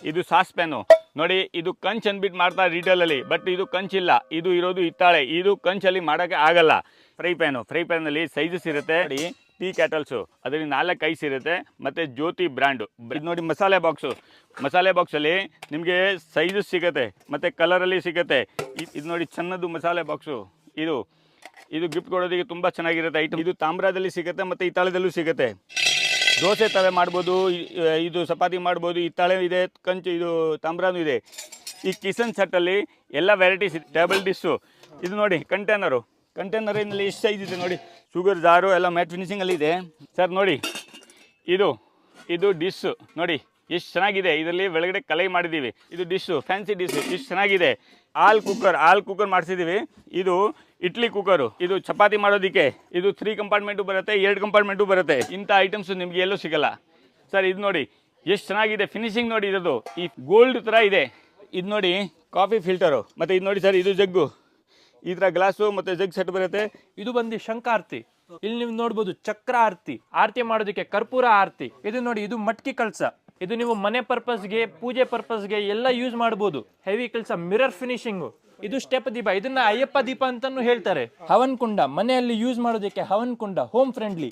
ಇದು sauce pan ನೋಡಿ, ಇದು ಕಂಚ್ ಅಂದ್ಬಿಟ್ಟು ಮಾಡ್ತಾರೆ ರಿಟೇಲಲ್ಲಿ, ಬಟ್ ಇದು ಕಂಚಿಲ್ಲ, ಇದು ಇರೋದು ಹಿತ್ತಾಳೆ. ಇದು ಕಂಚಲ್ಲಿ ಮಾಡೋಕ್ಕೆ ಆಗಲ್ಲ. ಫ್ರೈ ಪ್ಯಾನಲ್ಲಿ ಸೈಜಸ್ ಇರುತ್ತೆ ನೋಡಿ. ಟೀ ಕ್ಯಾಟಲ್ಸು ಅದರಲ್ಲಿ 4 ಐಸ್ ಇರುತ್ತೆ, ಮತ್ತು ಜ್ಯೋತಿ ಬ್ರ್ಯಾಂಡು. ಇದು ನೋಡಿ ಮಸಾಲೆ ಬಾಕ್ಸಲ್ಲಿ ನಿಮಗೆ ಸೈಜಸ್ ಸಿಗುತ್ತೆ ಮತ್ತು ಕಲರಲ್ಲಿ ಸಿಗುತ್ತೆ. ಇದು ನೋಡಿ ಚೆನ್ನದು ಮಸಾಲೆ ಬಾಕ್ಸು. ಇದು ಗಿಫ್ಟ್ ಕೊಡೋದಕ್ಕೆ ತುಂಬ ಚೆನ್ನಾಗಿರುತ್ತೆ ಐಟಮ್. ಇದು ತಾಮ್ರದಲ್ಲಿ ಸಿಗುತ್ತೆ ಮತ್ತು ಹಿತ್ತಾಳೆದಲ್ಲೂ ಸಿಗುತ್ತೆ. ದೋಸೆ ತವೆ ಮಾಡ್ಬೋದು, ಇದು ಚಪಾತಿ ಮಾಡ್ಬೋದು. ಹಿತ್ತಾಳೆ ಇದೆ, ಕಂಚು, ಇದು ತಾಮ್ರನೂ ಇದೆ. ಈ ಕಿಚನ್ ಸೆಟ್ಟಲ್ಲಿ ಎಲ್ಲ ವೆರೈಟೀಸ್ ಇದೆ. ಟೇಬಲ್ ಡಿಶ್ಶು ಇದು ನೋಡಿ, ಕಂಟೈನರಲ್ಲಿ ಎಷ್ಟು ಸೈಜ್ ಇದೆ ನೋಡಿ. ಶುಗರ್ ಜಾರು ಎಲ್ಲ ಮ್ಯಾಟ್ ಫಿನಿಶಿಂಗಲ್ಲಿ ಇದೆ ಸರ್. ನೋಡಿ ಇದು ಡಿಶ್ಶು ನೋಡಿ ಎಷ್ಟು ಚೆನ್ನಾಗಿದೆ. ಇದರಲ್ಲಿ ಒಳಗಡೆ ಕಲೈ ಮಾಡಿದ್ದೀವಿ. ಇದು ಡಿಶ್ಶು, ಫ್ಯಾನ್ಸಿ ಡಿಶ್, ಎಷ್ಟು ಚೆನ್ನಾಗಿದೆ. ಹಾಲ್ ಕುಕ್ಕರ್ ಮಾಡಿಸಿದ್ದೀವಿ. ಇದು ಇಡ್ಲಿ ಕುಕ್ಕರು, ಇದು ಚಪಾತಿ ಮಾಡೋದಕ್ಕೆ. ಇದು 3 ಕಂಪಾರ್ಟ್ಮೆಂಟು ಬರುತ್ತೆ, 2 ಕಂಪಾರ್ಟ್ಮೆಂಟು ಬರುತ್ತೆ. ಇಂಥ ಐಟಮ್ಸು ನಿಮಗೆ ಎಲ್ಲೂ ಸಿಗಲ್ಲ ಸರ್. ಇದು ನೋಡಿ ಎಷ್ಟು ಚೆನ್ನಾಗಿದೆ, ಫಿನಿಶಿಂಗ್ ನೋಡಿ. ಇರೋದು ಈ ಗೋಲ್ಡ್ ಥರ ಇದೆ. ಇದು ನೋಡಿ ಕಾಫಿ ಫಿಲ್ಟರು. ಮತ್ತು ಇದು ನೋಡಿ ಸರ್, ಇದು ಜಗ್ಗು, ಈ ಥರ ಗ್ಲಾಸು ಮತ್ತು ಜಗ್ ಸೆಟ್ ಬರುತ್ತೆ. ಇದು ಬಂದು ಶಂಖಾರತಿ. ಇಲ್ಲಿ ನೀವು ನೋಡ್ಬೋದು ಚಕ್ರ ಆರತಿ ಮಾಡೋದಕ್ಕೆ ಕರ್ಪೂರ ಆರತಿ. ಇದು ನೋಡಿ, ಇದು ಮಟ್ಕಿ ಕಳಸ. ಇದು ನೀವು ಮನೆ ಪರ್ಪಸ್ಗೆ, ಪೂಜೆ ಪರ್ಪಸ್ಗೆ ಎಲ್ಲ ಯೂಸ್ ಮಾಡ್ಬೋದು. ಹೆವಿ ಕೆಲಸ, ಮಿರರ್ ಫಿನಿಶಿಂಗು. ಇದು ಸ್ಟೆಪ್ ದೀಪ, ಇದನ್ನ ಅಯ್ಯಪ್ಪ ದೀಪ ಅಂತಾನು ಹೇಳ್ತಾರೆ. ಹವನ್ ಕುಂಡ, ಮನೆಯಲ್ಲಿ ಯೂಸ್ ಮಾಡೋದಕ್ಕೆ ಹವನ್ ಕುಂಡ, ಹೋಮ್ ಫ್ರೆಂಡ್ಲಿ.